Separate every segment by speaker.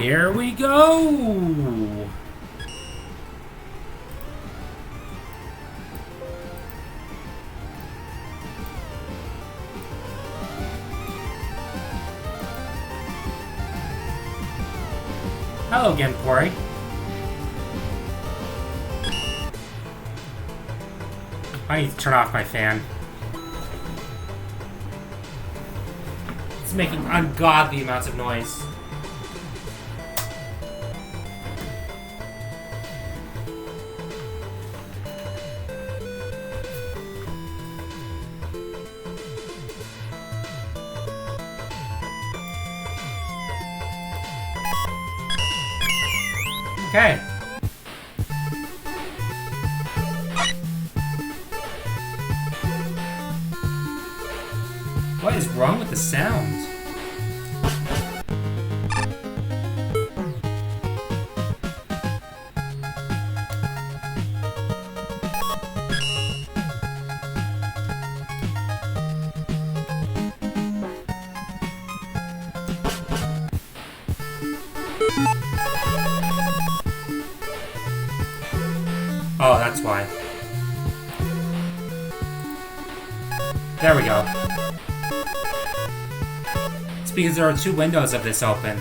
Speaker 1: Here we go! Hello again, Quarry. I need to turn off my fan. It's making ungodly amounts of noise. Okay. What is wrong with the sound? Oh, that's why. There we go. It's because there are two windows of this open.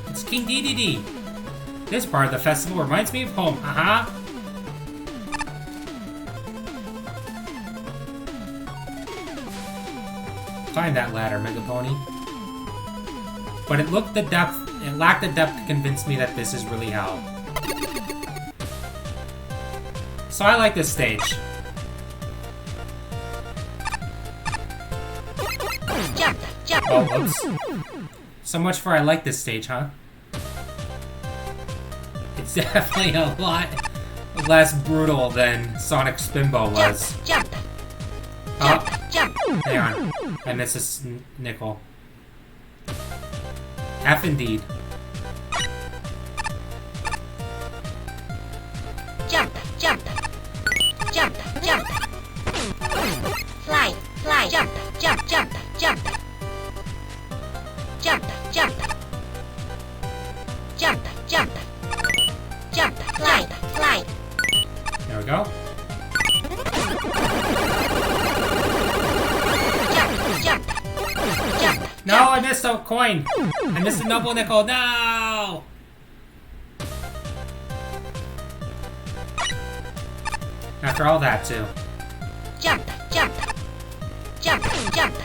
Speaker 1: It's King DDD. This part of the festival reminds me of home, haha. Climb that ladder, Mega Pony. But it lacked the depth to convince me that this is really hell. So I like this stage. Oh, whoops. So much for I like this stage, huh? It's definitely a lot less brutal than Sonic Spinball was. Oh, hang on. I missed this nickel. F indeed.
Speaker 2: Jump, jump, jump, jump. Fly, fly, jump, jump, jump, jump. Jump, jump. Jump, jump. Jump, fly, fly.
Speaker 1: There we go.
Speaker 2: Jump, jump.
Speaker 1: No, I missed a coin. I missed a noble nickel. No! After all that, too.
Speaker 2: Jump, jump. Jump, jump.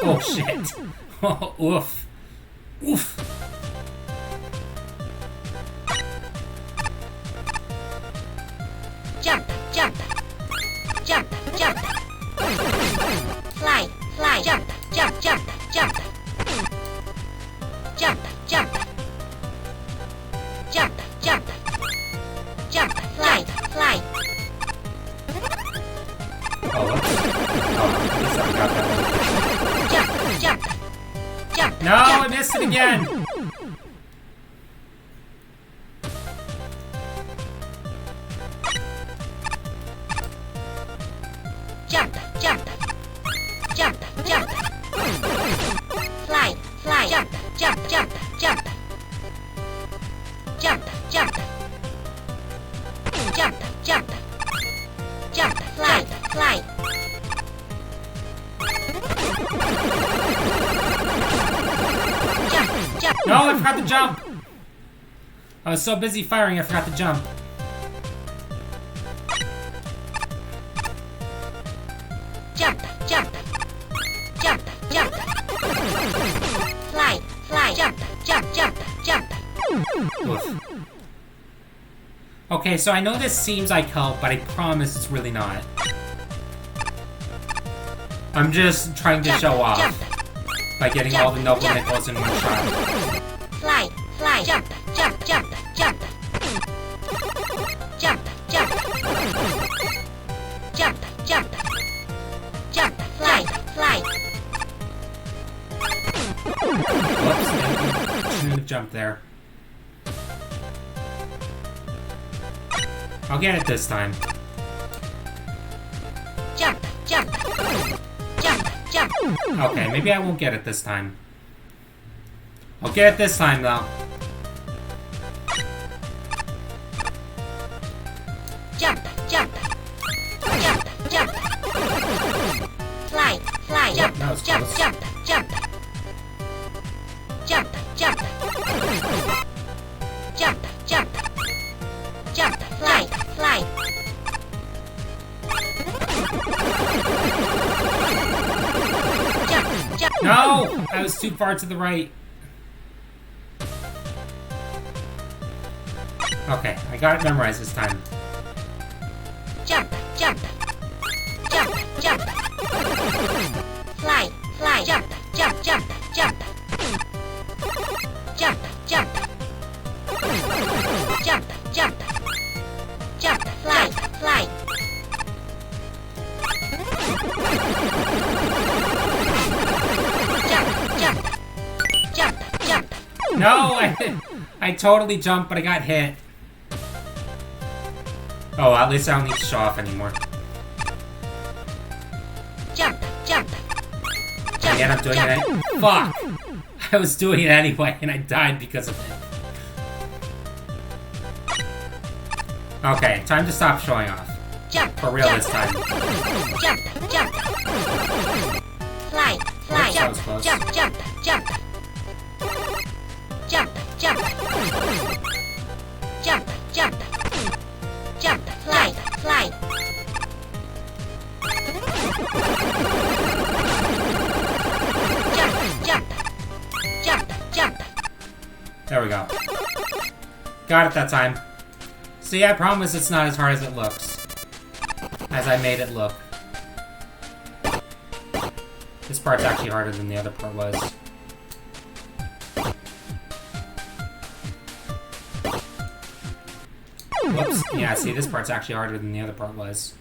Speaker 1: Oh, shit. Oh, oof. Oof.
Speaker 2: Jump, jump. Jump, jump. Fly, fly, jump, jump, jump, jump. Jump, jump. Jump, jump. Jump, fly, fly.
Speaker 1: Oh, whoops. Oh, at least I got that one.
Speaker 2: Jump, jump. Jump.
Speaker 1: No, I missed it again!
Speaker 2: Jump, jump. Jump, jump. Fly, fly, jump, jump, jump, jump. Jump, jump. Jump, jump. Jump, fly, fly. Jump, jump.
Speaker 1: No, I forgot to jump! I was so busy firing, I forgot to jump.
Speaker 2: Jump, jump. Jump, jump. Fly, fly, jump, jump, jump, jump.
Speaker 1: Oof. Okay, so I know this seems like help, but I promise it's really not. I'm just trying to show off by getting all the noble nickels in one shot.
Speaker 2: Fly, fly, jump, jump, jump, jump. Jump, jump. Jump, jump. Jump, fly, fly.
Speaker 1: Whoops, shouldn't have jumped there. I'll get it this time.
Speaker 2: Jump, jump,
Speaker 1: Okay, maybe I won't get it this time. I'll get it this time, though.
Speaker 2: jump, jump, jump, jump. Fly, fly, jump,
Speaker 1: that was
Speaker 2: jump,
Speaker 1: close.
Speaker 2: jump, jump. Jump, jump. Jump, jump. Jump, fly, fly. Jump, jump.
Speaker 1: No! I was too far to the right. Okay, I got it memorized this time.
Speaker 2: Jump, jump. Jump, jump. Fly, fly, jump, jump, jump, jump. Jump, jump. Jump, jump. Jump, fly, fly. Jump, jump. Jump, jump.
Speaker 1: No! I totally jumped, but I got hit. Oh, at least I don't need to show off anymore.
Speaker 2: Jump, jump.
Speaker 1: And yet I'm doing it. Fuck! I was doing it anyway, and I died because of it. Okay, time to stop showing off.
Speaker 2: Jump,
Speaker 1: For real
Speaker 2: jump.
Speaker 1: this time.
Speaker 2: Jump, jump. Fly, fly,
Speaker 1: Oops, that
Speaker 2: jump,
Speaker 1: was close.
Speaker 2: jump, jump, jump. Jump, jump. Jump, jump. Jump, fly, fly. Jump, jump. Jump, jump.
Speaker 1: There we go. Got it that time. See, I promise it's not as hard as it looks. As I made it look. This part's actually harder than the other part was. Whoops. Yeah, see, this part's actually harder than the other part was.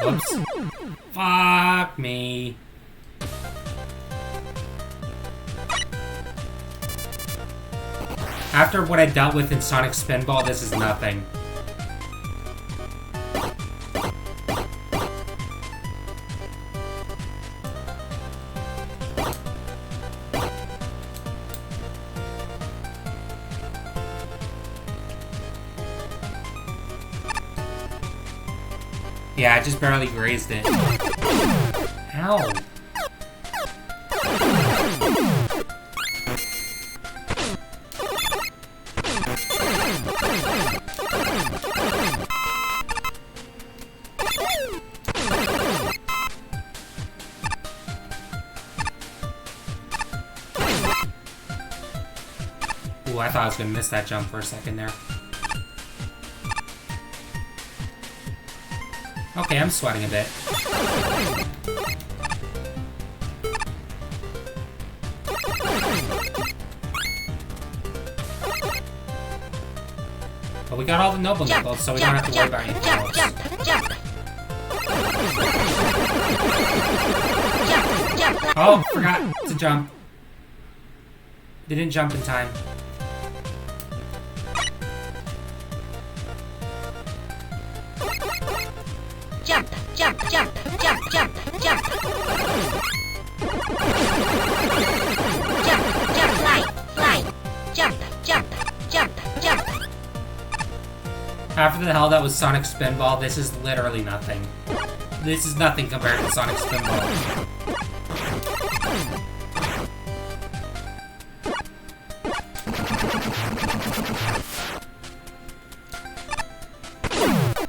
Speaker 1: Whoops. Fuck me. After what I dealt with in Sonic Spinball, this is nothing. Yeah, I just barely grazed it. Ow. Ooh, I thought I was gonna miss that jump for a second there. Okay, I'm sweating a bit. But we got all the noble nickels, so we don't have to worry about anything else.
Speaker 2: Jump, jump. Jump, jump.
Speaker 1: Oh, forgot to jump. Didn't jump in time.
Speaker 2: Jump, jump, jump, jump, jump, jump. Jump, jump, fly, fly. Jump, jump, jump, jump.
Speaker 1: After the hell that was Sonic Spinball, this is literally nothing. This is nothing compared to Sonic Spinball.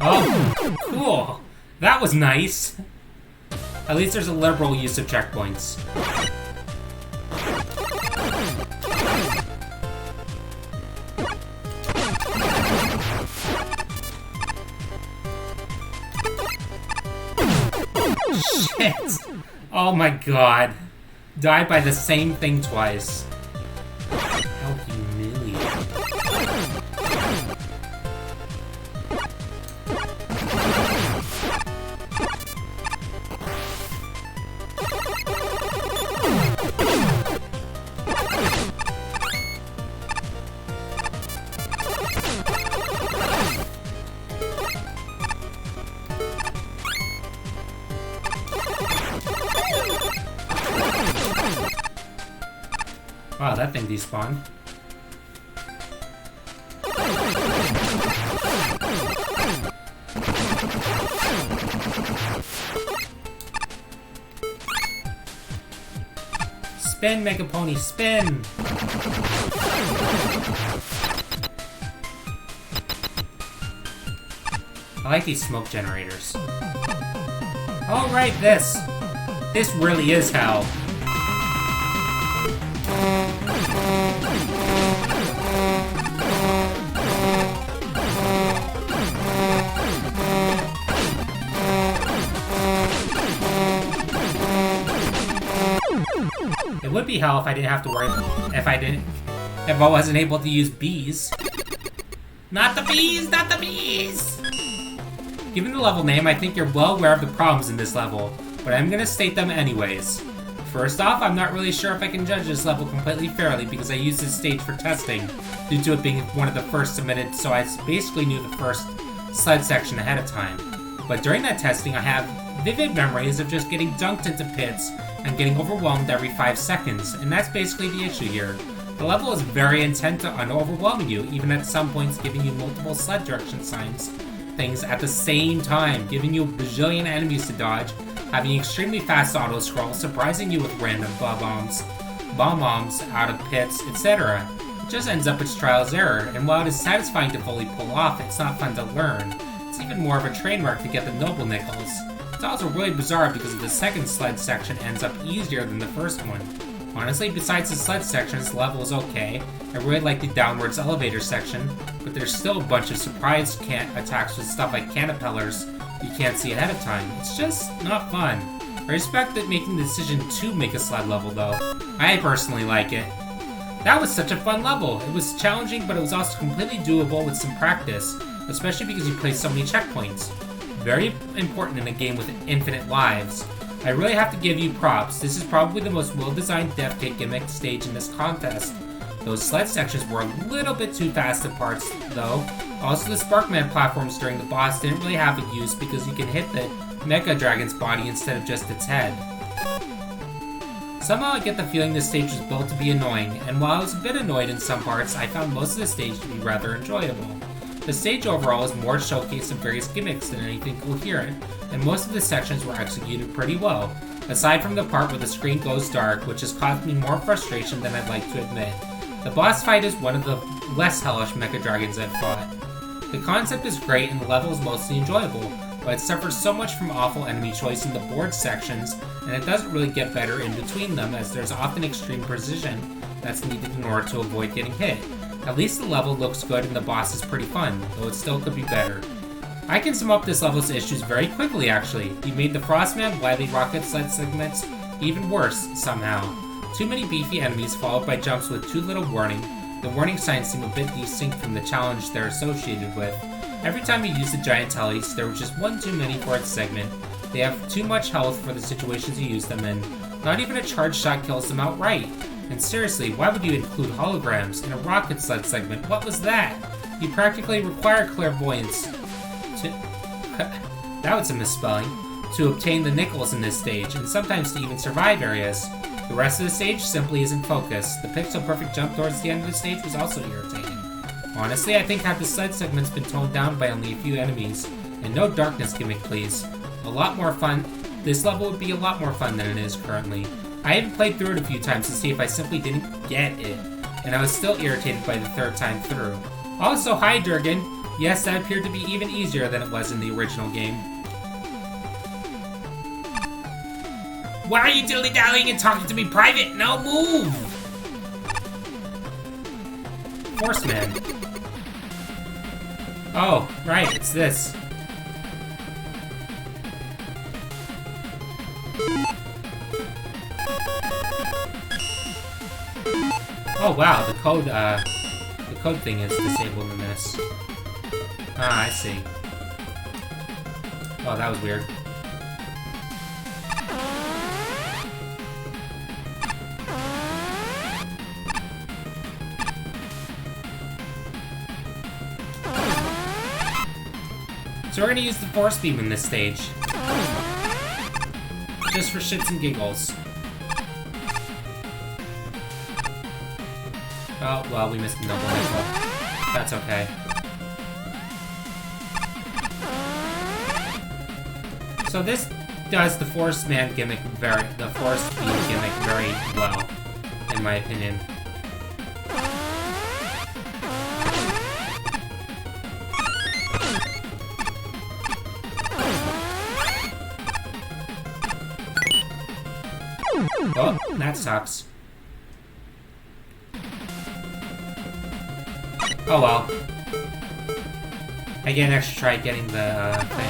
Speaker 1: Oh, cool. That was nice. At least there's a liberal use of checkpoints. Shit! Oh my god. Died by the same thing twice. How humiliating. Wow, that thing despawned. Spin, Mega Pony, spin! I like these smoke generators. Oh, right, this! This really is hell. It would be hell if I didn't have to worry, if I wasn't able to use bees. Not the bees, not the bees! Given the level name, I think you're well aware of the problems in this level, but I'm gonna state them anyways. First off, I'm not really sure if I can judge this level completely fairly because I used this stage for testing, due to it being one of the first submitted, so I basically knew the first sled section ahead of time. But during that testing, I have vivid memories of just getting dunked into pits and getting overwhelmed every 5 seconds, and that's basically the issue here. The level is very intent on overwhelming you, even at some points giving you multiple sled direction signs things at the same time, giving you a bajillion enemies to dodge, having extremely fast auto-scroll, surprising you with random bomb-bombs out of pits, etc. It just ends up its trial's error, and while it is satisfying to fully pull off, it's not fun to learn. It's even more of a train wreck to get the noble nickels. It's also really bizarre because the second sled section ends up easier than the first one. Honestly, besides the sled section, this level is okay. I really like the downwards elevator section, but there's still a bunch of surprise attacks with stuff like caterpillars you can't see ahead of time. It's just not fun. I respect that making the decision to make a sled level though. I personally like it. That was such a fun level. It was challenging, but it was also completely doable with some practice, especially because you place so many checkpoints. Very important in a game with infinite lives. I really have to give you props. This is probably the most well-designed death kick gimmick stage in this contest. Those sled sections were a little bit too fast at parts, though. Also, the Sparkman platforms during the boss didn't really have a use because you can hit the Mecha Dragon's body instead of just its head. Somehow I get the feeling this stage was built to be annoying, and while I was a bit annoyed in some parts, I found most of the stage to be rather enjoyable. The stage overall is more a showcase of various gimmicks than anything coherent, and most of the sections were executed pretty well, aside from the part where the screen goes dark, which has caused me more frustration than I'd like to admit. The boss fight is one of the less hellish Mecha Dragons I've fought. The concept is great and the level is mostly enjoyable, but it suffers so much from awful enemy choice in the board sections, and it doesn't really get better in between them as there's often extreme precision that's needed in order to avoid getting hit. At least the level looks good and the boss is pretty fun, though it still could be better. I can sum up this level's issues very quickly actually. You made the Frostman Wily Rocket sled segments even worse, somehow. Too many beefy enemies followed by jumps with too little warning. The warning signs seem a bit distinct from the challenge they're associated with. Every time you use the giant tellies, there was just one too many for its segment. They have too much health for the situations you use them in. Not even a charge shot kills them outright. And seriously, why would you include holograms in a rocket sled segment? What was that? You practically require clairvoyance to... that was a misspelling. To obtain the nickels in this stage, and sometimes to even survive areas. The rest of the stage simply isn't focused. The pixel-perfect jump towards the end of the stage was also irritating. Honestly, I think had the sled segments been toned down by only a few enemies, and no darkness gimmick please, a lot more fun. This level would be a lot more fun than it is currently. I even played through it a few times to see if I simply didn't get it, and I was still irritated by the third time through. Also, hi Durgan! Yes, that appeared to be even easier than it was in the original game. Why are you dilly-dallying and talking to me private? No, move! Horseman. Oh, right, it's this. Oh wow, the code thing is disabled in this. Ah, I see. Oh, that was weird. So we're gonna use the Force Beam in this stage. Just for shits and giggles. Oh, well, we missed the double nickel. That's okay. So this does the Forest Man gimmick the Forest Beam gimmick very well, in my opinion. Oh, that sucks. Oh well. I get an extra try getting the thing.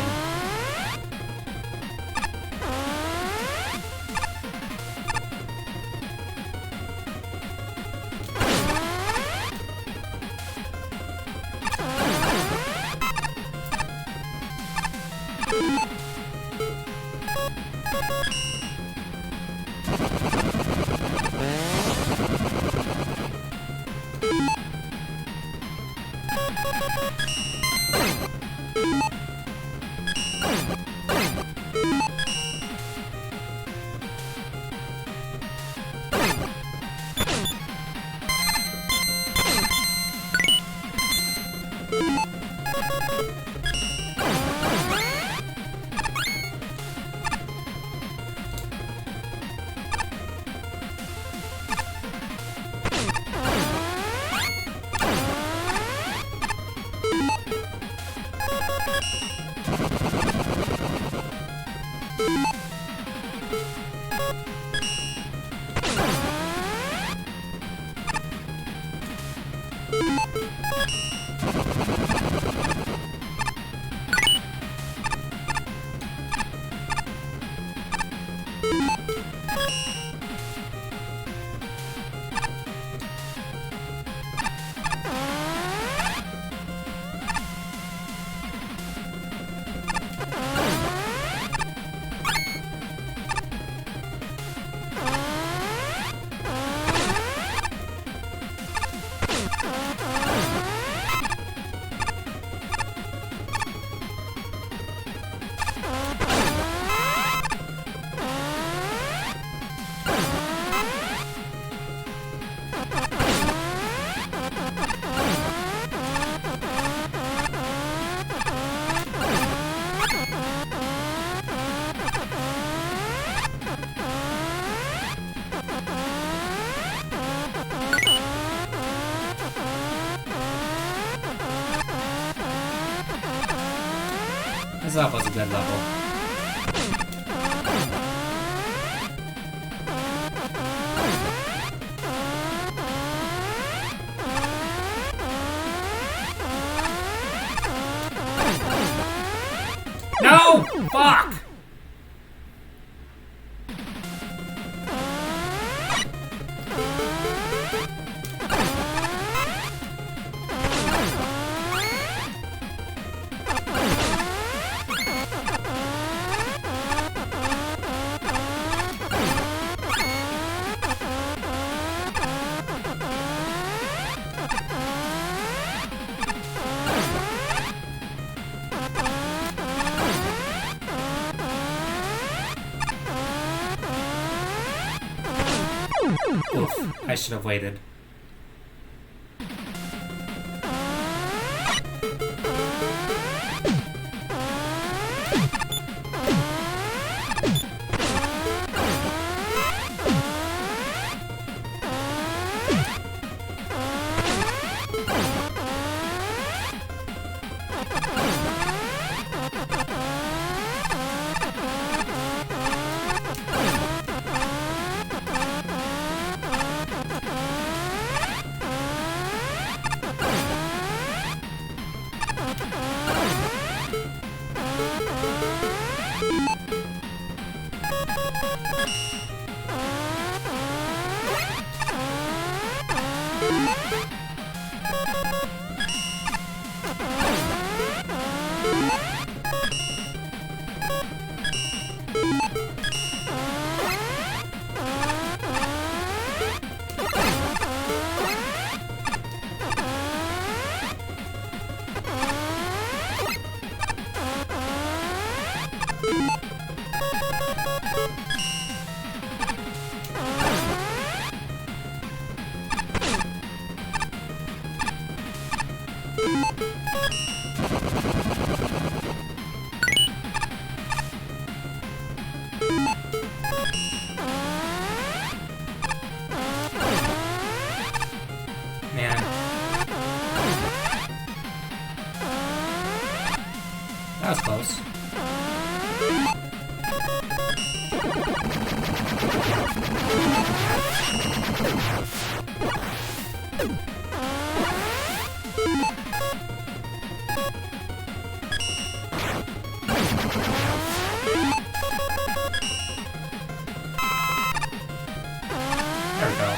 Speaker 1: This level was a good level. No! Fuck! Oof, I should have waited. Man. That was close. There we go.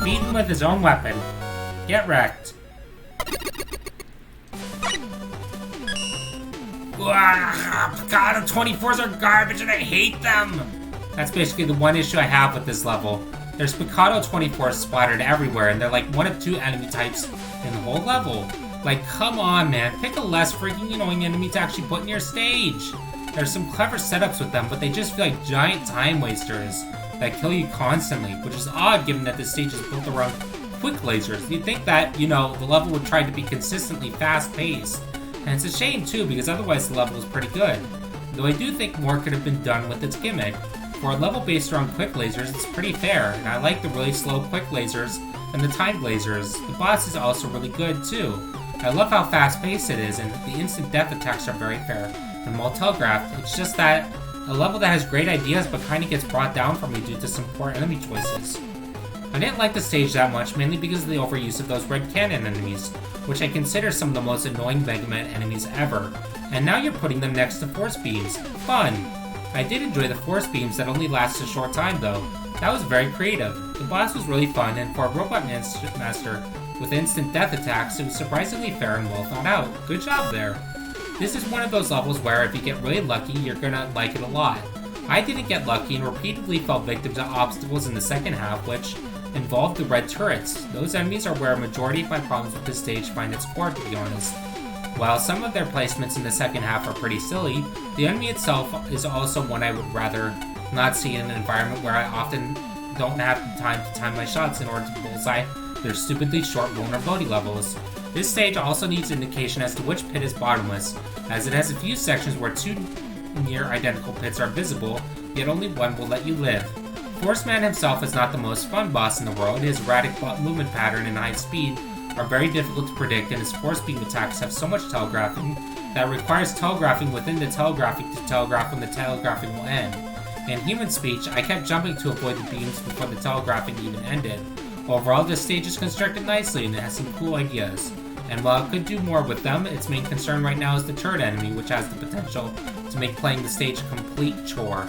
Speaker 1: Beat him with his own weapon. Get wrecked. God, 24s are garbage and I hate them! That's basically the one issue I have with this level. There's Picado 24s splattered everywhere, and they're like one of two enemy types in the whole level. Like, come on, man. Pick a less freaking annoying enemy to actually put in your stage. There's some clever setups with them, but they just feel like giant time wasters that kill you constantly, which is odd given that this stage is built around quick lasers. You'd think that, you know, the level would try to be consistently fast-paced. And it's a shame, too, because otherwise the level is pretty good. Though I do think more could have been done with its gimmick. For a level based around quick lasers, it's pretty fair, and I like the really slow quick lasers and the timed lasers. The boss is also really good, too. I love how fast-paced it is, and the instant death attacks are very fair and well telegraphed. It's just that a level that has great ideas but kinda gets brought down for me due to some poor enemy choices. I didn't like the stage that much, mainly because of the overuse of those red cannon enemies, which I consider some of the most annoying Mega Man enemies ever. And now you're putting them next to force beams. Fun! I did enjoy the force beams that only last a short time though. That was very creative. The boss was really fun, and for a Robot Master with instant death attacks, it was surprisingly fair and well thought out. Good job there. This is one of those levels where if you get really lucky, you're gonna like it a lot. I didn't get lucky and repeatedly fell victim to obstacles in the second half, which involved the red turrets. Those enemies are where a majority of my problems with this stage find its core, to be honest. While some of their placements in the second half are pretty silly, the enemy itself is also one I would rather not see in an environment where I often don't have the time to time my shots in order to bullseye their stupidly short vulnerability levels. This stage also needs indication as to which pit is bottomless, as it has a few sections where two near identical pits are visible, yet only one will let you live. Force Man himself is not the most fun boss in the world. His erratic movement pattern and high speed are very difficult to predict, and his force beam attacks have so much telegraphing that it requires telegraphing within the telegraphing to telegraph when the telegraphing will end. In human speech, I kept jumping to avoid the beams before the telegraphing even ended. Overall, this stage is constructed nicely and it has some cool ideas. And while it could do more with them, its main concern right now is the turret enemy, which has the potential to make playing the stage a complete chore.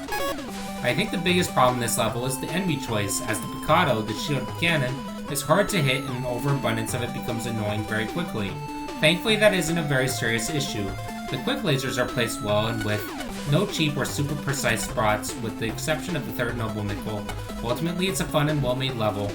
Speaker 1: I think the biggest problem in this level is the enemy choice, as the Picado, the shielded cannon, is hard to hit and an overabundance of it becomes annoying very quickly. Thankfully, that isn't a very serious issue. The quick lasers are placed well and with no cheap or super precise spots, with the exception of the third Noble Nickel. Ultimately, it's a fun and well-made level.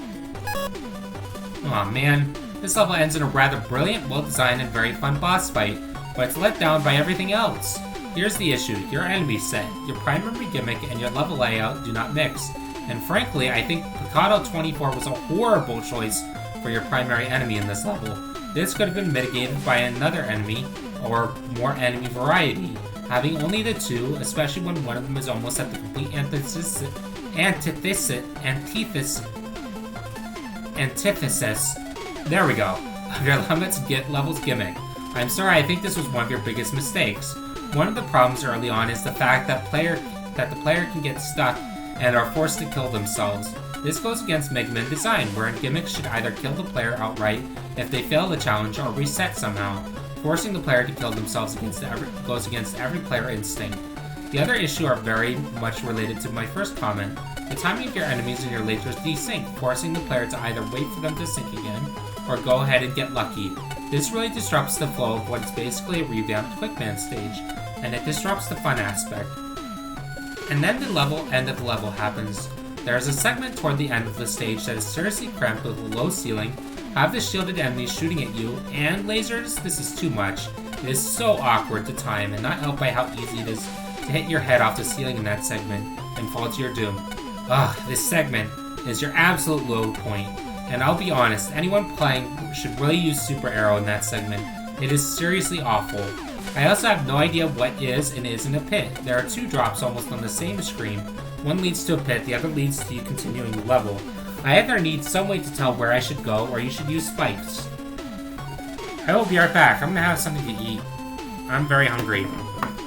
Speaker 1: Aw man, this level ends in a rather brilliant, well-designed, and very fun boss fight, but it's let down by everything else. Here's the issue: your enemy set, your primary gimmick, and your level layout do not mix. And frankly, I think Picado 24 was a horrible choice for your primary enemy in this level. This could have been mitigated by another enemy, or more enemy variety. Having only the two, especially when one of them is almost at the complete antithesis, there we go, of your level's gimmick. I'm sorry, I think this was one of your biggest mistakes. One of the problems early on is the fact that the player can get stuck and are forced to kill themselves. This goes against MaGMML design, wherein gimmicks should either kill the player outright if they fail the challenge or reset somehow. Forcing the player to kill themselves goes against every player instinct. The other issue are very much related to my first comment. The timing of your enemies and your lasers desync, forcing the player to either wait for them to sync again, or go ahead and get lucky. This really disrupts the flow of what is basically a revamped Quickman stage, and it disrupts the fun aspect. And then the end of the level happens. There is a segment toward the end of the stage that is seriously cramped with a low ceiling, have the shielded enemies shooting at you, and lasers. This is too much. It is so awkward to time and not helped by how easy it is to hit your head off the ceiling in that segment and fall to your doom. Ugh, this segment is your absolute low point, and I'll be honest, anyone playing should really use Super Arrow in that segment. It is seriously awful. I also have no idea what is and isn't a pit. There are 2 drops almost on the same screen. One leads to a pit, the other leads to you continuing the level. I either need some way to tell where I should go, or you should use spikes. I will be right back. I'm gonna have something to eat. I'm very hungry,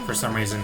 Speaker 1: for some reason.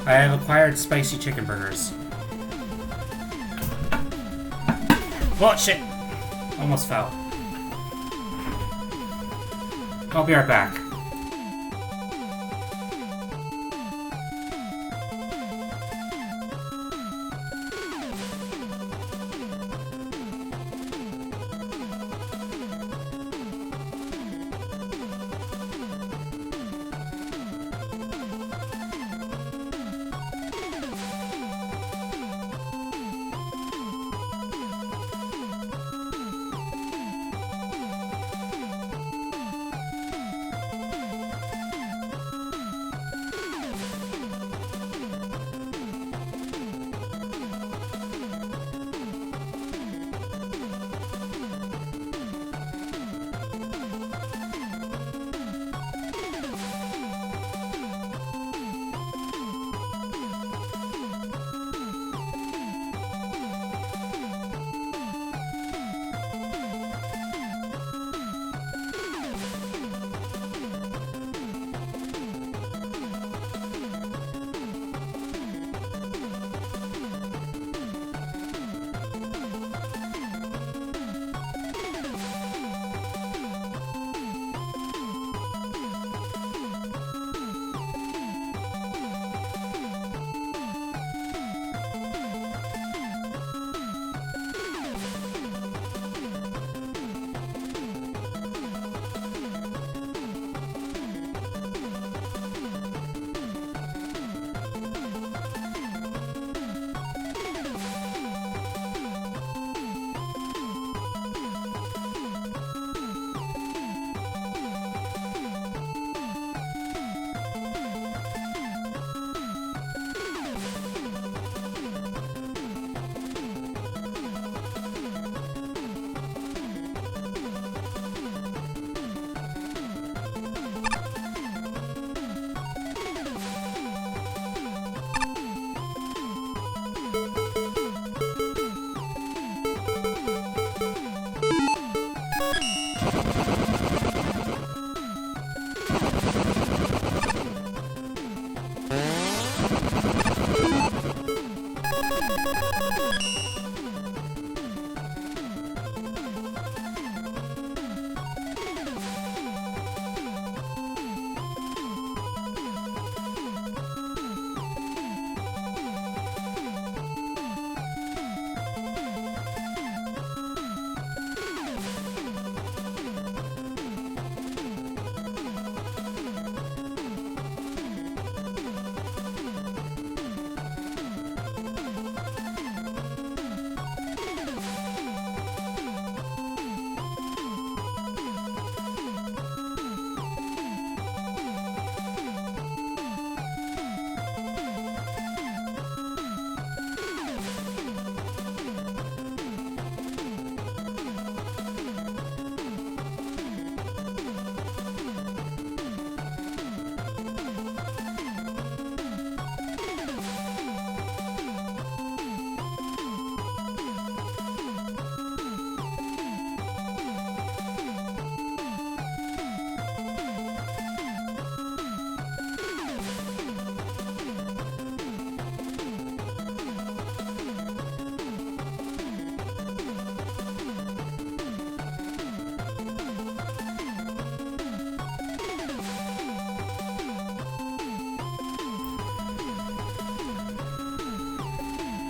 Speaker 1: I have acquired spicy chicken burgers. Oh shit! Almost fell. I'll be right back.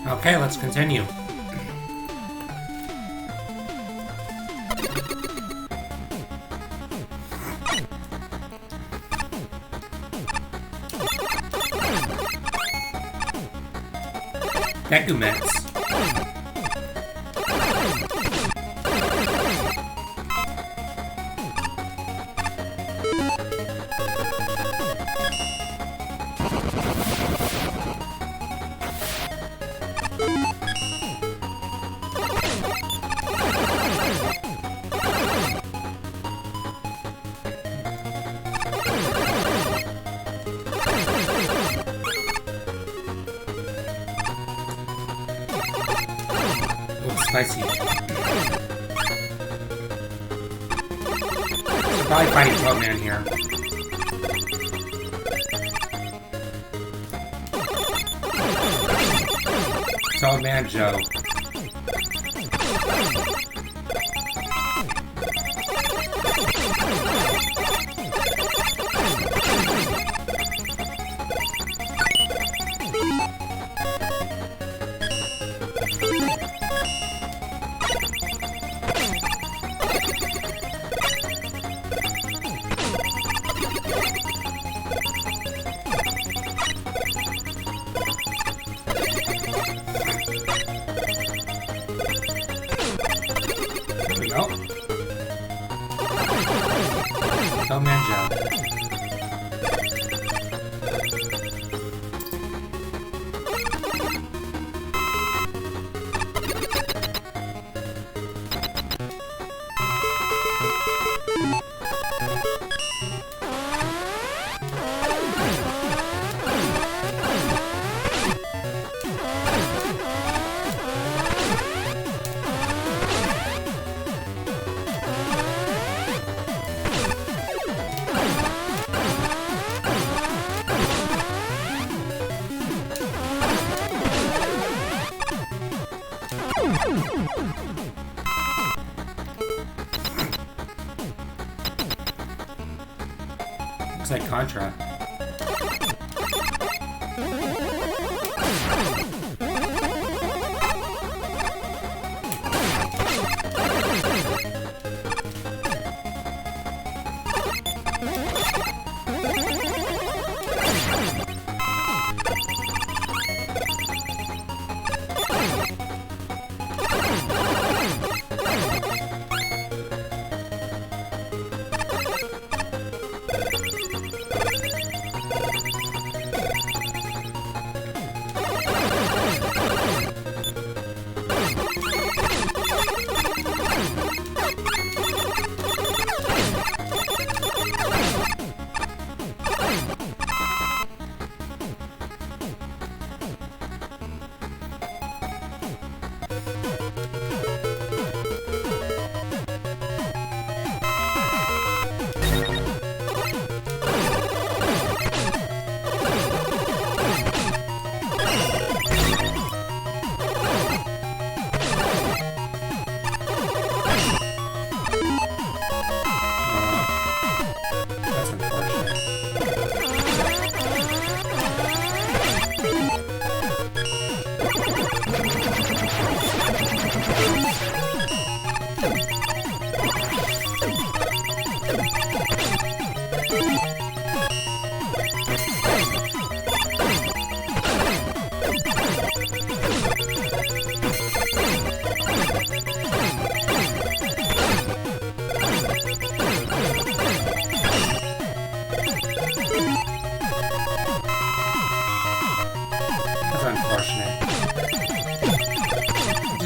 Speaker 1: Okay, let's continue. Decumets. Spicy. Should probably fighting Toadman here. Toadman Joe. Toadman Joe. Looks like Contra.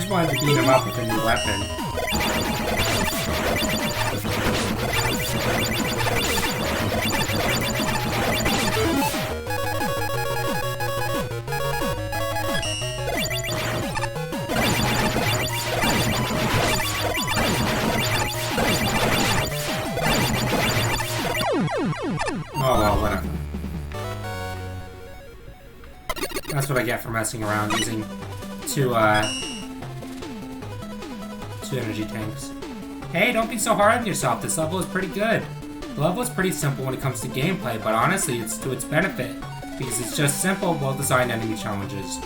Speaker 1: Wanted to beat him up with a new weapon. Oh well, whatever. That's what I get for messing around using two energy tanks. Hey, don't be so hard on yourself. This level is pretty good. The level is pretty simple when it comes to gameplay, but honestly, it's to its benefit, because it's just simple, well-designed enemy challenges.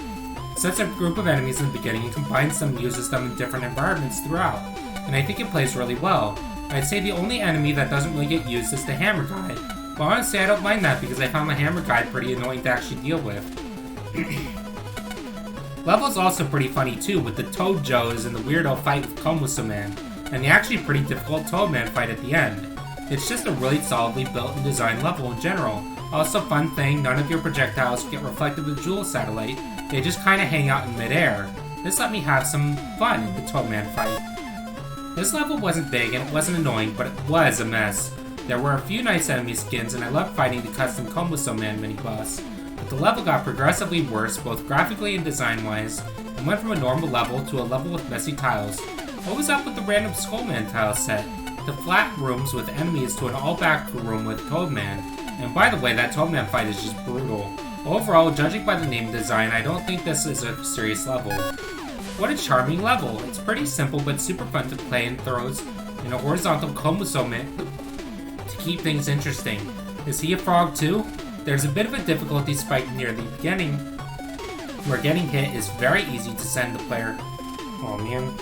Speaker 1: It sets a group of enemies in the beginning and combines them and uses them in different environments throughout, and I think it plays really well. I'd say the only enemy that doesn't really get used is the hammer guy, but honestly I don't mind that because I found the hammer guy pretty annoying to actually deal with. Level's also pretty funny too, with the Toad Joes and the weirdo fight with Komuso Man, and the actually pretty difficult Toadman fight at the end. It's just a really solidly built and designed level in general. Also, fun thing, none of your projectiles get reflected with Jewel Satellite, they just kinda hang out in midair. This let me have some fun in the Toadman fight. This level wasn't big and it wasn't annoying, but it was a mess. There were a few nice enemy skins and I loved fighting the custom Komuso Man mini-boss. But the level got progressively worse, both graphically and design-wise, and went from a normal level to a level with messy tiles. What was up with the random Skullman tile set? The flat rooms with enemies to an all-back room with Toadman. And by the way, that Toadman fight is just brutal. Overall, judging by the name and design, I don't think this is a serious level. What a charming level. It's pretty simple but super fun to play and throws in a horizontal Komuso Man to keep things interesting. Is he a frog too? There's a bit of a difficulty spike near the beginning, where getting hit is very easy to send the player. Oh man.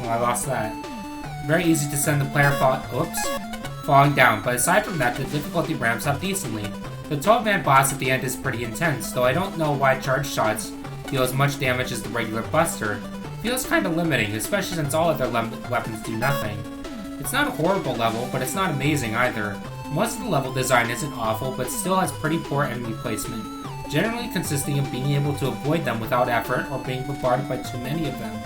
Speaker 1: Well, I lost that. Very easy to send the player falling down, but aside from that, the difficulty ramps up decently. The Toadman boss at the end is pretty intense, though I don't know why charge shots deal as much damage as the regular Buster. Feels kinda limiting, especially since all other weapons do nothing. It's not a horrible level, but it's not amazing either. Most of the level design isn't awful, but still has pretty poor enemy placement, generally consisting of being able to avoid them without effort or being bombarded by too many of them.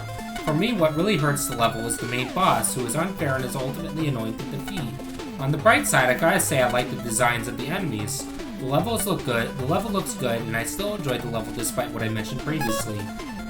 Speaker 1: For me, what really hurts the level is the main boss, who is unfair and is ultimately annoying to defeat. On the bright side, I gotta say I like the designs of the enemies. The level looks good, and I still enjoyed the level despite what I mentioned previously.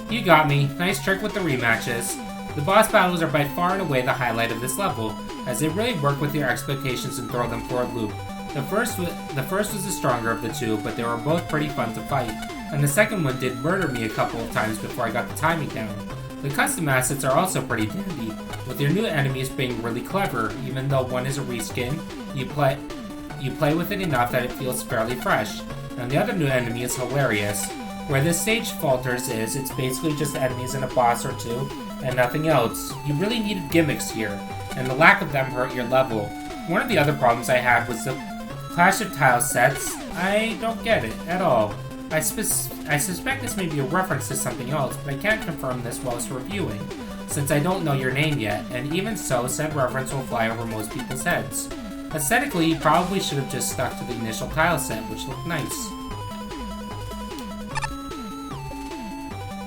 Speaker 1: You got me, nice trick with the rematches. The boss battles are by far and away the highlight of this level, as they really work with your expectations and throw them for a loop. The first was the stronger of the two, but they were both pretty fun to fight, and the second one did murder me a couple of times before I got the timing down. The custom assets are also pretty dandy, with your new enemies being really clever. Even though one is a reskin, you play with it enough that it feels fairly fresh, and the other new enemy is hilarious. Where this stage falters is, it's basically just enemies and a boss or two, and nothing else. You really needed gimmicks here, and the lack of them hurt your level. One of the other problems I had was the clash of tile sets. I don't get it at all. I suspect this may be a reference to something else, but I can't confirm this whilst reviewing, since I don't know your name yet, and even so, said reference will fly over most people's heads. Aesthetically, you probably should have just stuck to the initial tile set, which looked nice.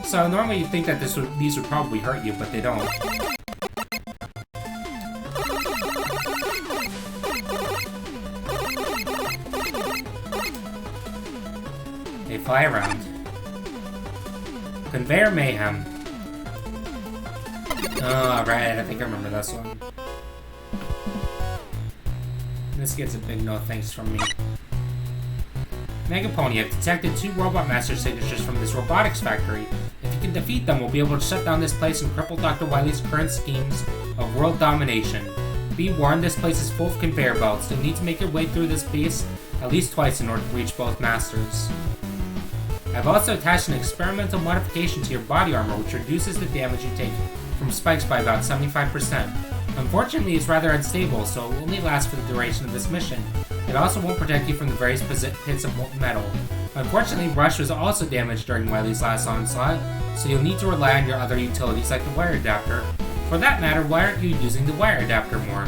Speaker 1: So normally you'd think that these would probably hurt you, but they don't. They fly around. Conveyor Mayhem. Oh, right, I think I remember this one. This gets a big no thanks from me. Mega Pony, I've detected 2 Robot Master signatures from this robotics factory. If you can defeat them, we'll be able to shut down this place and cripple Dr. Wily's current schemes of world domination. Be warned, this place is full of conveyor belts. You'll need to make your way through this piece at least twice in order to reach both masters. I've also attached an experimental modification to your body armor, which reduces the damage you take from spikes by about 75%. Unfortunately, it's rather unstable, so it will only last for the duration of this mission. It also won't protect you from the various pits of molten metal. Unfortunately, Rush was also damaged during Wily's last onslaught, so you'll need to rely on your other utilities like the wire adapter. For that matter, why aren't you using the wire adapter more?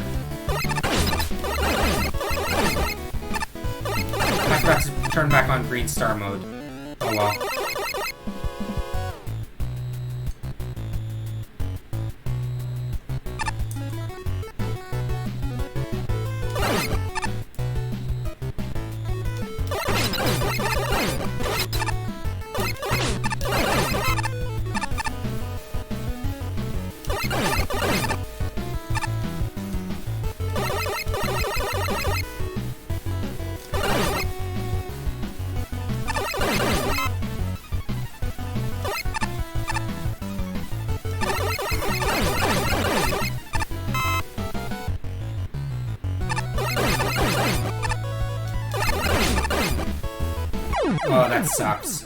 Speaker 1: I forgot to turn back on Green Star mode. Oh well. That sucks.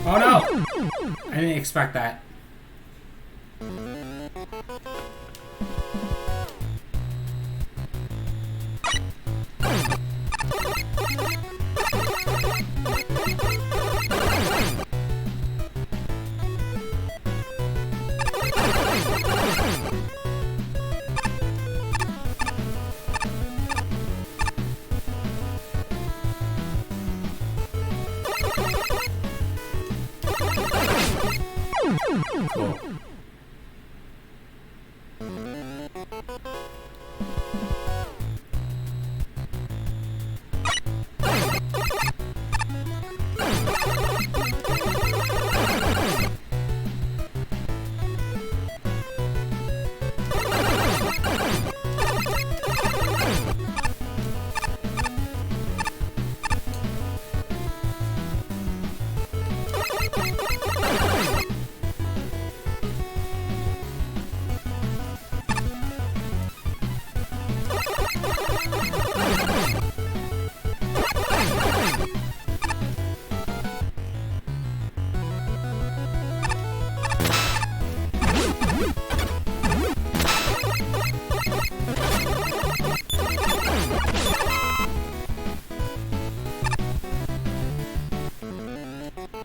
Speaker 1: Oh no! I didn't expect that. Cool.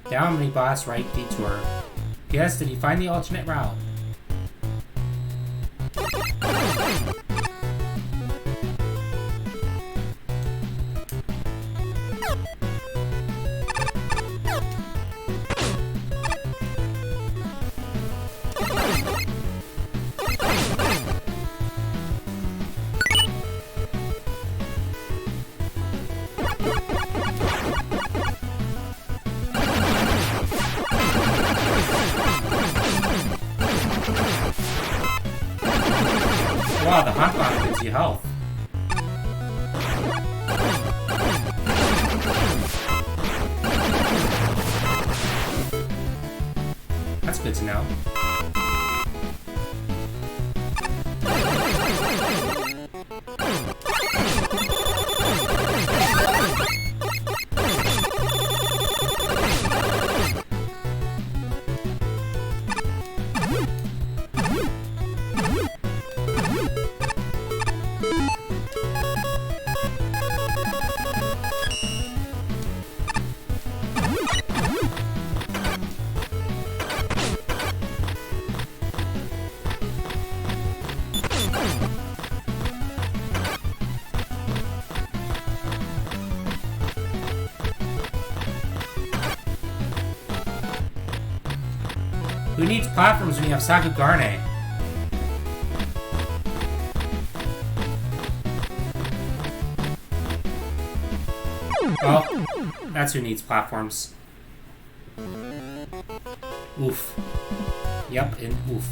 Speaker 1: Down mini boss, right detour. Yes, did you find the alternate route? Wow, the hot bomb gives you health. That's good to know. Who needs platforms when you have Sakugarne? Well, that's who needs platforms. Oof. Yep, and oof.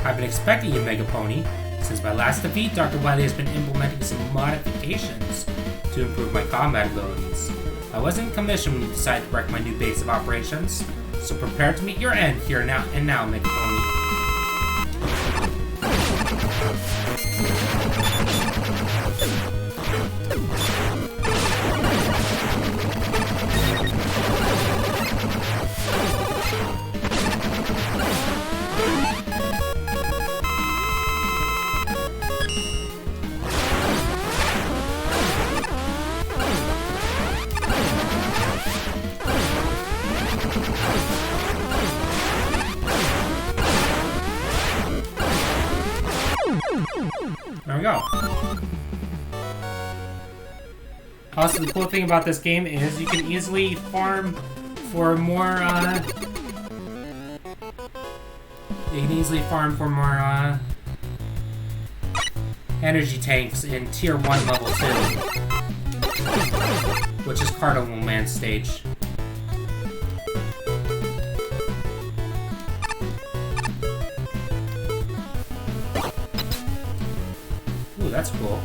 Speaker 1: I've been expecting you, Mega Pony. Since my last defeat, Dr. Wily has been implementing some modifications to improve my combat abilities. I wasn't commissioned when you decided to wreck my new base of operations, so prepare to meet your end here now and now, MaGMML2. There we go. Also, the cool thing about this game is you can easily farm for more, energy tanks in Tier 1 Level 2. Which is Cardinal Man stage. Ooh, that's cool.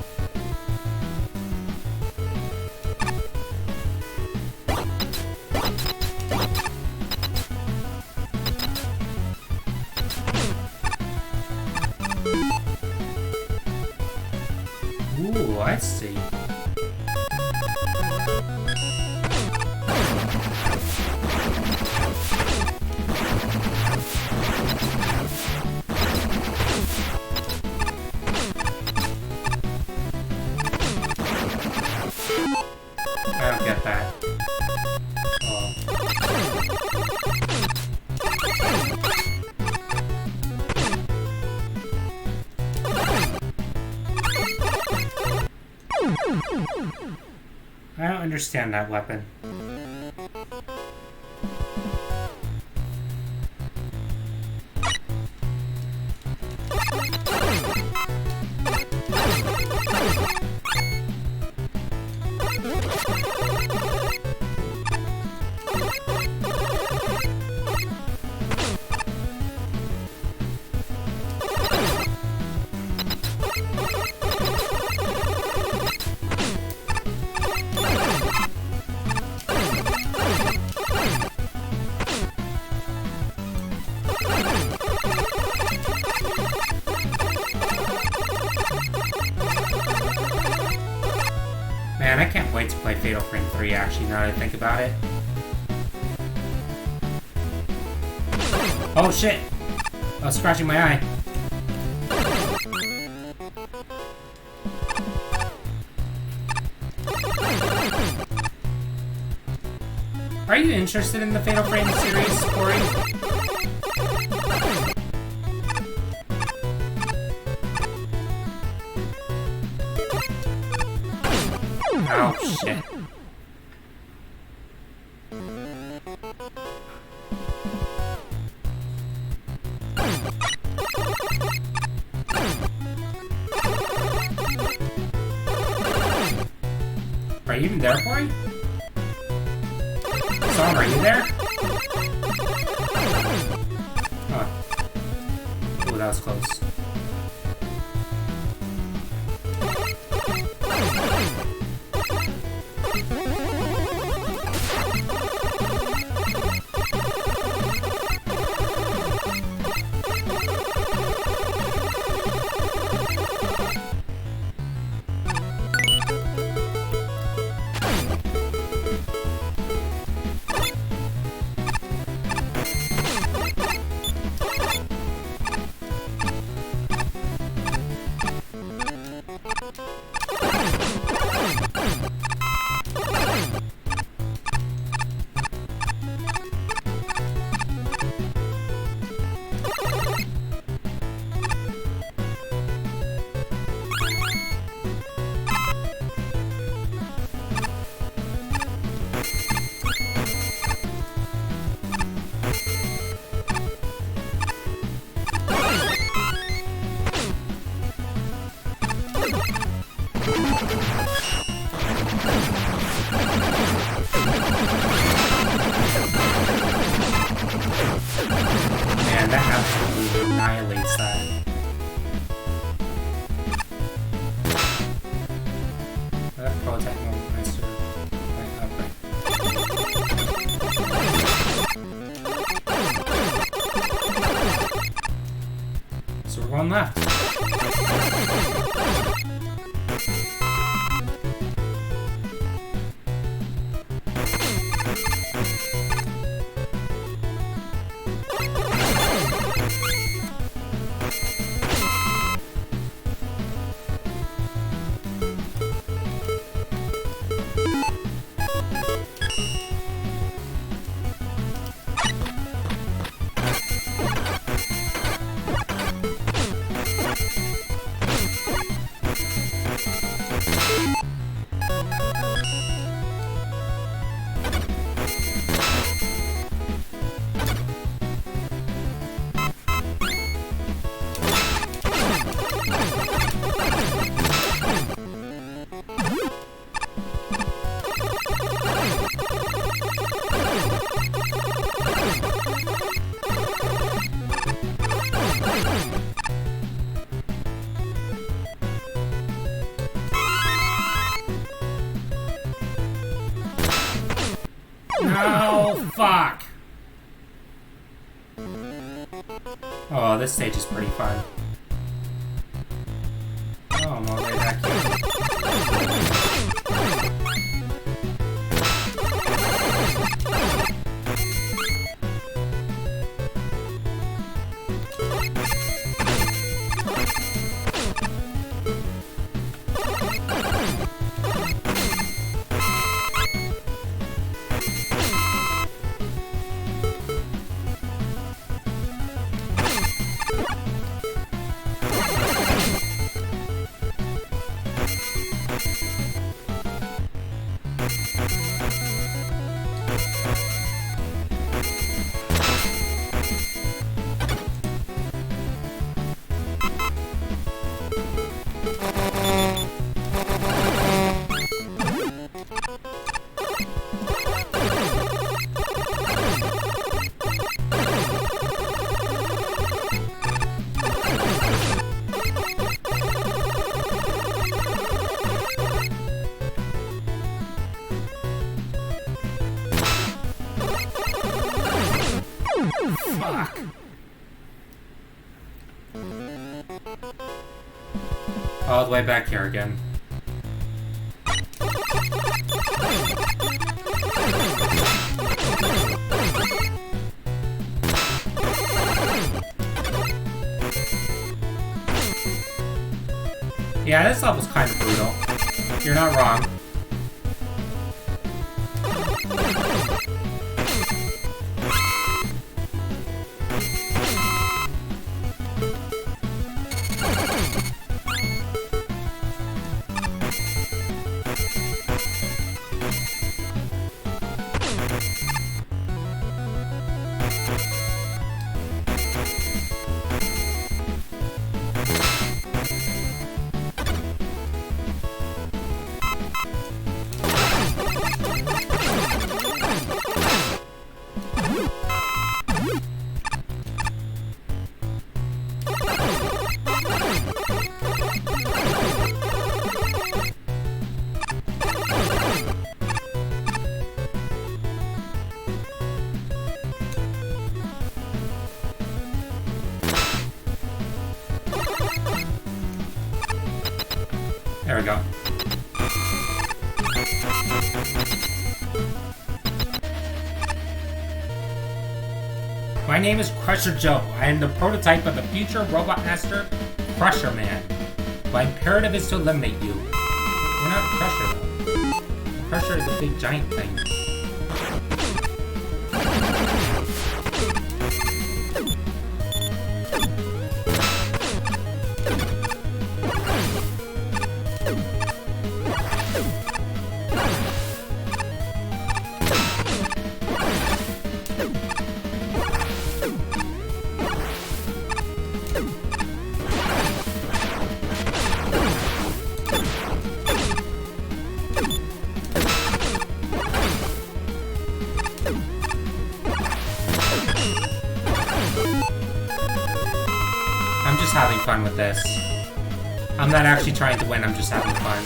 Speaker 1: Ooh, I see. I don't get that. Oh. I don't understand that weapon. Man, I can't wait to play Fatal Frame 3, actually, now that I think about it. Oh, shit! I was scratching my eye. Are you interested in the Fatal Frame series, Corey? Oh, shit. Are you even there, Corey? Son, are you there? Oh. Ooh, that was close. Man, that absolutely annihilates that. That pro attack moment master. Right, up, right. one left. No, fuck. Oh, this stage is pretty fun. Oh, I'm all the way back here. Fuck. All the way back here again. Yeah, this level's kind of brutal. You're not wrong. There we go. My name is Crusher Joe. I am the prototype of the future robot master, Crusher Man. My imperative is to eliminate you. We're not Crusher though. Crusher is a big giant thing. I'm just having fun with this. I'm not actually trying to win, I'm just having fun.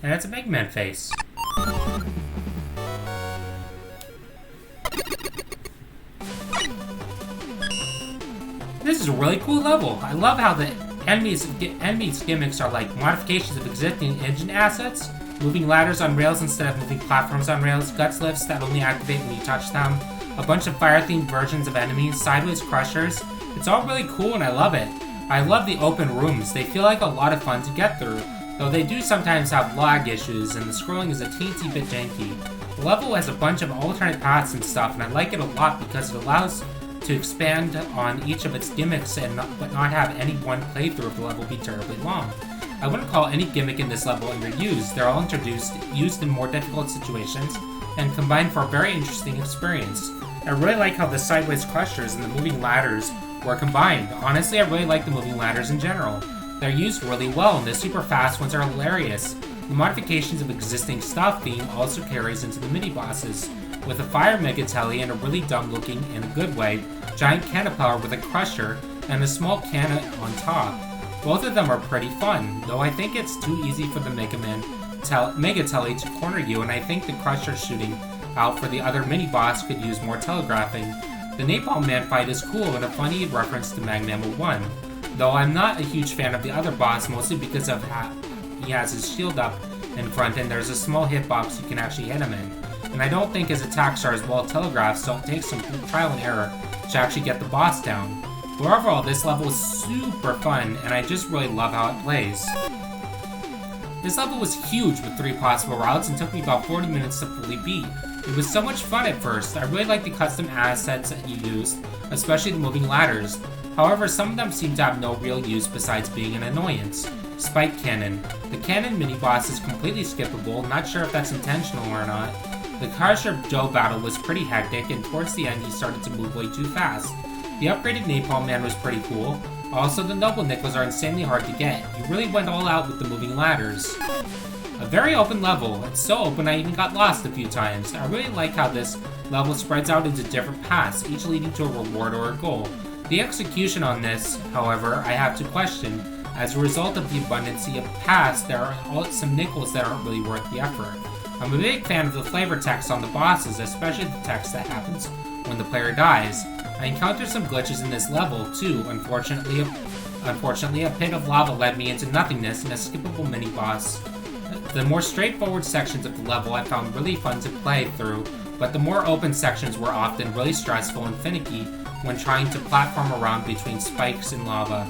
Speaker 1: And it's a Mega Man face. This is a really cool level. I love how the enemies gimmicks are like modifications of existing engine assets, moving ladders on rails instead of moving platforms on rails, guts lifts that only activate when you touch them, a bunch of fire-themed versions of enemies, sideways crushers. It's all really cool and I love it. I love the open rooms. They feel like a lot of fun to get through, though they do sometimes have lag issues and the scrolling is a teensy bit janky. The level has a bunch of alternate paths and stuff, and I like it a lot because it allows to expand on each of its gimmicks but not have any one playthrough of the level be terribly long. I wouldn't call any gimmick in this level underused. They're all introduced, used in more difficult situations, and combined for a very interesting experience. I really like how the sideways crushers and the moving ladders were combined. Honestly, I really like the moving ladders in general. They're used really well, and the super fast ones are hilarious. The modifications of existing stuff theme also carries into the mini-bosses, with a fire Megatelli and a really dumb-looking, in a good way, giant Caterpillar with a crusher and a small cannon on top. Both of them are pretty fun, though I think it's too easy for the Megatelli to corner you, and I think the crusher shooting out for the other mini-boss could use more telegraphing. The Napalm Man fight is cool and a funny reference to MaGMML2, though I'm not a huge fan of the other boss, mostly because of how he has his shield up in front and there's a small hitbox you can actually hit him in. And I don't think his attacks are as well telegraphed, so it takes some trial and error to actually get the boss down. But overall, this level is super fun, and I just really love how it plays. This level was huge with 3 possible routes and took me about 40 minutes to fully beat. It was so much fun at first. I really liked the custom assets that you used, especially the moving ladders. However, some of them seem to have no real use besides being an annoyance. Spike Cannon. The Cannon mini-boss is completely skippable, not sure if that's intentional or not. The Crusher Joe battle was pretty hectic, and towards the end he started to move way too fast. The upgraded Napalm Man was pretty cool. Also, the Noble Nickels are insanely hard to get. You really went all out with the moving ladders. A very open level. It's so open I even got lost a few times. I really like how this level spreads out into different paths, each leading to a reward or a goal. The execution on this, however, I have to question. As a result of the abundance of paths, there are some nickels that aren't really worth the effort. I'm a big fan of the flavor text on the bosses, especially the text that happens when the player dies. I encountered some glitches in this level, too. Unfortunately, a pit of lava led me into nothingness and a skippable mini-boss. The more straightforward sections of the level I found really fun to play through, but the more open sections were often really stressful and finicky when trying to platform around between spikes and lava.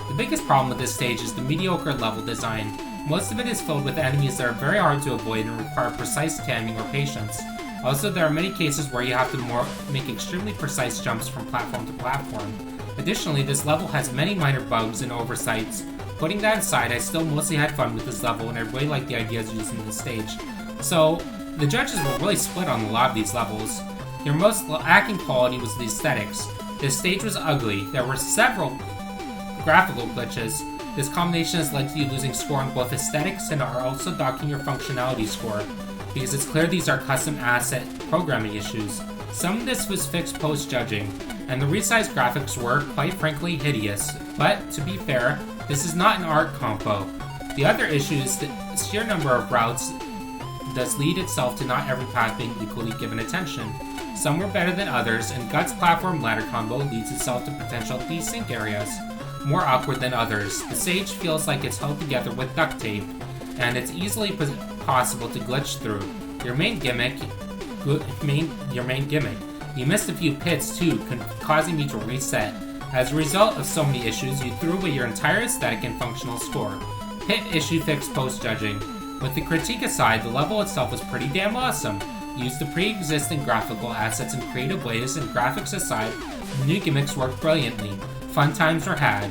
Speaker 1: The biggest problem with this stage is the mediocre level design. Most of it is filled with enemies that are very hard to avoid and require precise timing or patience. Also, there are many cases where you have to make extremely precise jumps from platform to platform. Additionally, this level has many minor bugs and oversights. Putting that aside, I still mostly had fun with this level and I really like the ideas used in this stage. So, the judges were really split on a lot of these levels. Their most lacking quality was the aesthetics. This stage was ugly. There were several graphical glitches. This combination has led to you losing score on both aesthetics and are also docking your functionality score, because it's clear these are custom asset programming issues. Some of this was fixed post-judging, and the resized graphics were, quite frankly, hideous. But, to be fair, this is not an art compo. The other issue is the sheer number of routes does lead itself to not every path being equally given attention. Some were better than others, and Guts' platform ladder combo leads itself to potential desync areas, more awkward than others. The stage feels like it's held together with duct tape, and it's easily possible to glitch through. Your main gimmick. You missed a few pits too, causing me to reset. As a result of so many issues, you threw away your entire aesthetic and functional score. Pit issue fixed post-judging. With the critique aside, the level itself was pretty damn awesome. Used the pre-existing graphical assets in creative ways, and graphics aside, the new gimmicks worked brilliantly. Fun times were had.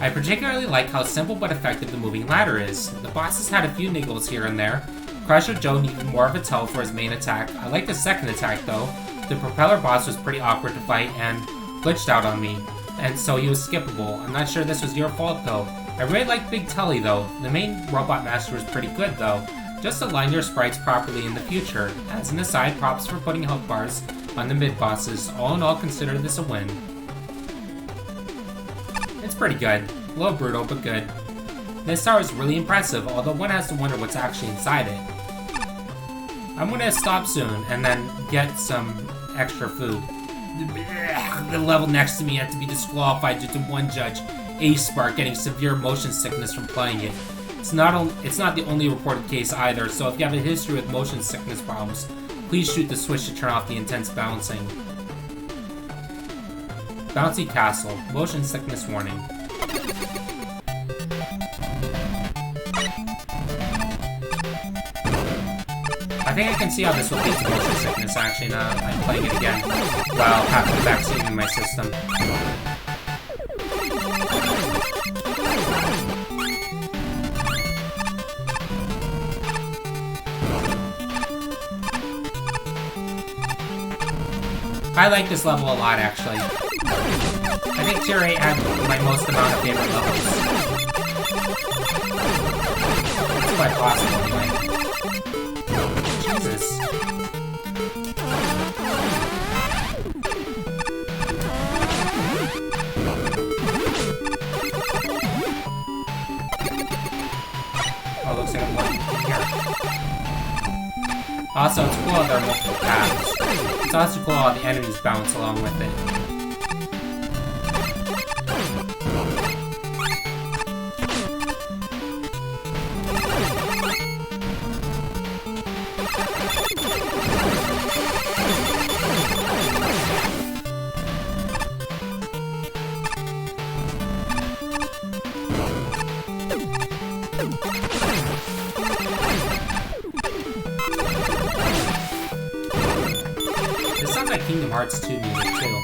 Speaker 1: I particularly like how simple but effective the moving ladder is. The bosses had a few niggles here and there. Crusher Joe needed more of a toe for his main attack. I like the second attack though. The propeller boss was pretty awkward to fight and glitched out on me, and so he was skippable. I'm not sure this was your fault though. I really like Big Telly though. The main robot master was pretty good though. Just align your sprites properly in the future. As an aside, props for putting health bars on the mid-bosses. All in all, consider this a win. It's pretty good. A little brutal, but good. This tower is really impressive, although one has to wonder what's actually inside it. I'm gonna stop soon and then get some extra food. The level next to me had to be disqualified due to one judge, A-Spark, getting severe motion sickness from playing it. It's not the only reported case either, so if you have a history with motion sickness problems, please shoot the switch to turn off the intense bouncing. Bouncy Castle. Motion sickness warning. I think I can see how this will lead to motion sickness, actually, now I'm playing it again while having the vaccine in my system. I like this level a lot, actually. I think Tier 8 had my most amount of favorite levels. It's quite possible, anyway. Jesus. Oh, looks like I'm going here. Also, it's cool how there are multiple paths. It's also cool how the enemies bounce along with it. This sounds like Kingdom Hearts 2 music, too.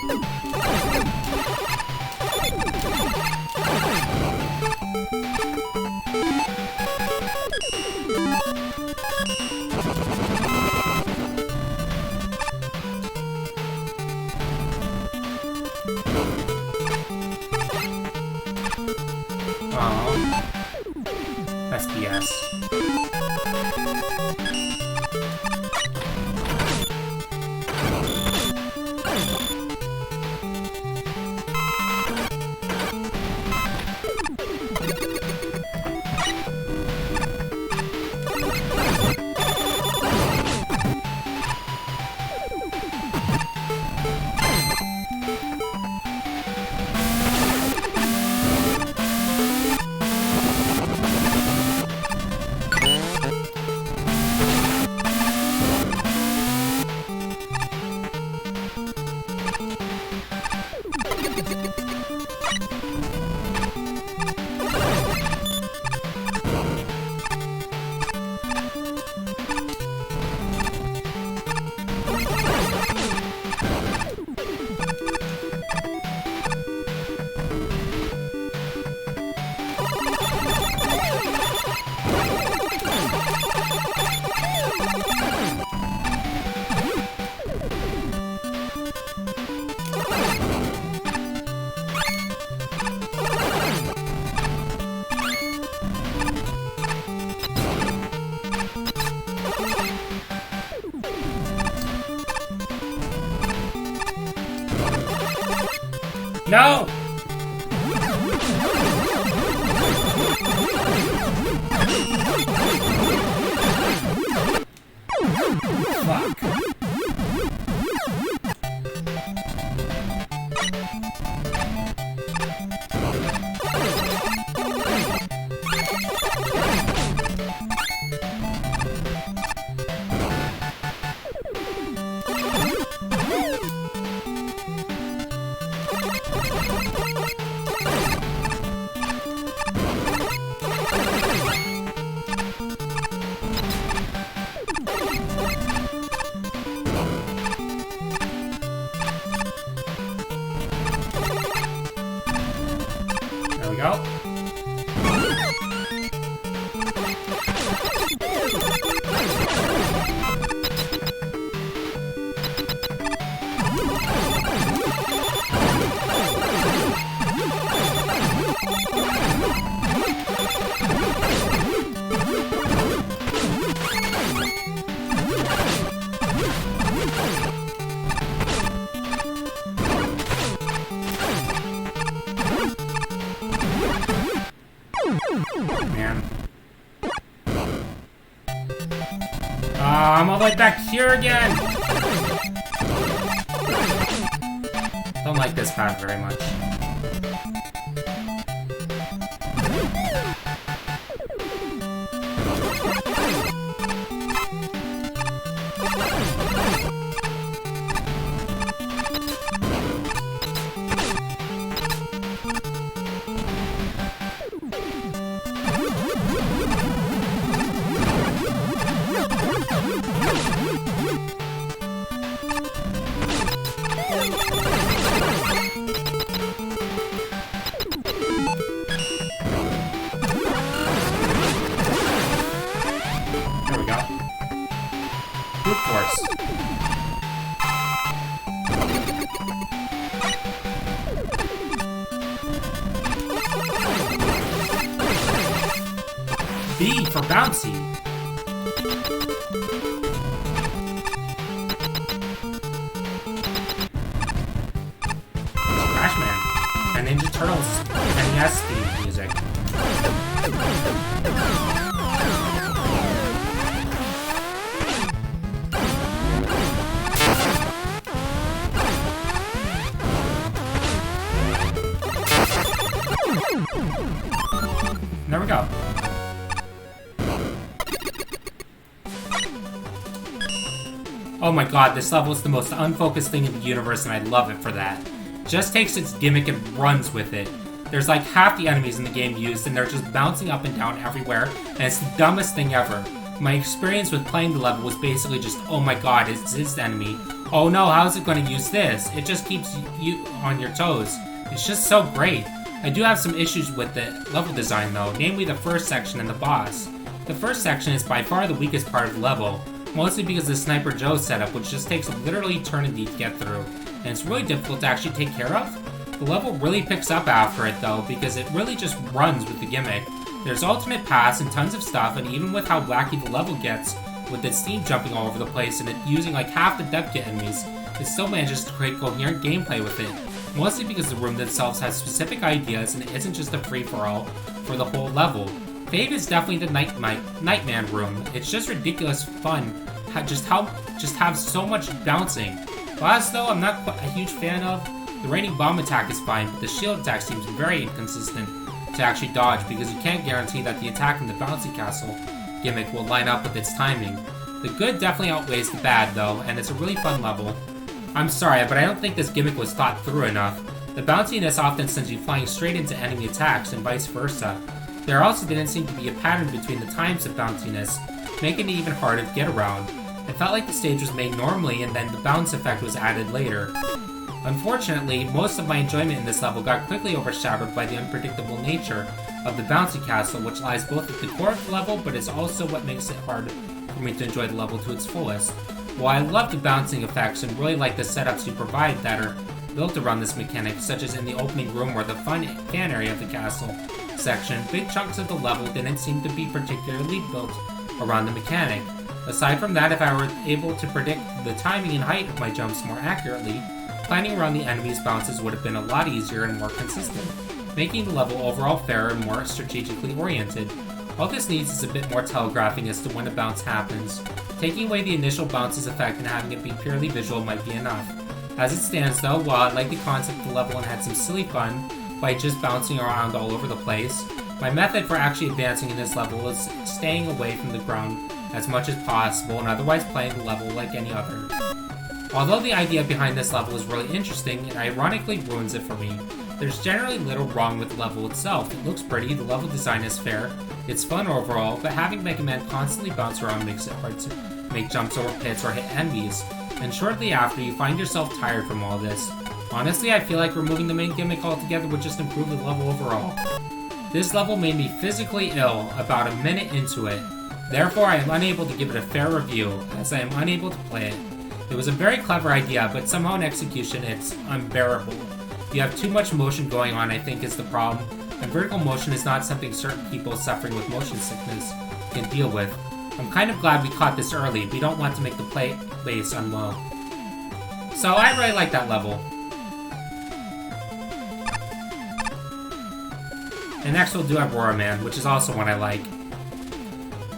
Speaker 1: Aww. That's BS. No! Fuck. There we go. I'm all the way back here again! Don't like this path very much. There we go. Brute force. B for bouncy. Crashman. And Ninja Turtles NES theme music. There we go. Oh my god, this level is the most unfocused thing in the universe, and I love it for that. Just takes its gimmick and runs with it. There's like half the enemies in the game used, and they're just bouncing up and down everywhere, and it's the dumbest thing ever. My experience with playing the level was basically just, oh my god, it's this enemy. Oh no, how's it going to use this? It just keeps you on your toes. It's just so great. I do have some issues with the level design though, namely the first section and the boss. The first section is by far the weakest part of the level, mostly because of the Sniper Joe setup, which just takes literally eternity to get through, and it's really difficult to actually take care of. The level really picks up after it though, because it really just runs with the gimmick. There's alternate paths and tons of stuff, and even with how wacky the level gets, with its theme jumping all over the place and it using like half the dev kit enemies, it still manages to create coherent gameplay with it. Mostly because the room themselves has specific ideas and it isn't just a free-for-all for the whole level. Fave is definitely the Nightman room. It's just ridiculous fun. Just have so much bouncing. Boss though, I'm not quite a huge fan of. The raining bomb attack is fine, but the shield attack seems very inconsistent to actually dodge because you can't guarantee that the attack in the bouncy castle gimmick will line up with its timing. The good definitely outweighs the bad though, and it's a really fun level. I'm sorry, but I don't think this gimmick was thought through enough. The bounciness often sends you flying straight into enemy attacks and vice versa. There also didn't seem to be a pattern between the times of bounciness, making it even harder to get around. It felt like the stage was made normally and then the bounce effect was added later. Unfortunately, most of my enjoyment in this level got quickly overshadowed by the unpredictable nature of the bouncy castle, which lies both at the core of the level, but is also what makes it hard for me to enjoy the level to its fullest. While I love the bouncing effects and really like the setups you provide that are built around this mechanic, such as in the opening room or the fan area of the castle section, big chunks of the level didn't seem to be particularly built around the mechanic. Aside from that, if I were able to predict the timing and height of my jumps more accurately, planning around the enemy's bounces would have been a lot easier and more consistent, making the level overall fairer and more strategically oriented. All this needs is a bit more telegraphing as to when a bounce happens. Taking away the initial bounce's effect and having it be purely visual might be enough. As it stands though, while I like the concept of the level and had some silly fun by just bouncing around all over the place, my method for actually advancing in this level is staying away from the ground as much as possible and otherwise playing the level like any other. Although the idea behind this level is really interesting, it ironically ruins it for me. There's generally little wrong with the level itself. It looks pretty, the level design is fair, it's fun overall, but having Mega Man constantly bounce around makes it hard to make jumps over pits or hit enemies, and shortly after you find yourself tired from all this. Honestly, I feel like removing the main gimmick altogether would just improve the level overall. This level made me physically ill about a minute into it, therefore I am unable to give it a fair review, as I am unable to play it. It was a very clever idea, but somehow in execution it's unbearable. You have too much motion going on, I think, is the problem, and vertical motion is not something certain people suffering with motion sickness can deal with. I'm kind of glad we caught this early. We don't want to make the play base unwell. So I really like that level. And next we'll do Aurora Man, which is also one I like.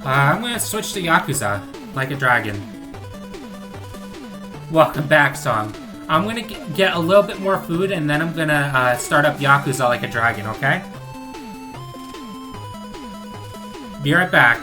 Speaker 1: I'm gonna switch to Yakuza. like a dragon. Welcome back, song. I'm gonna get a little bit more food, and then I'm gonna start up Yakuza like a dragon, okay? Be right back.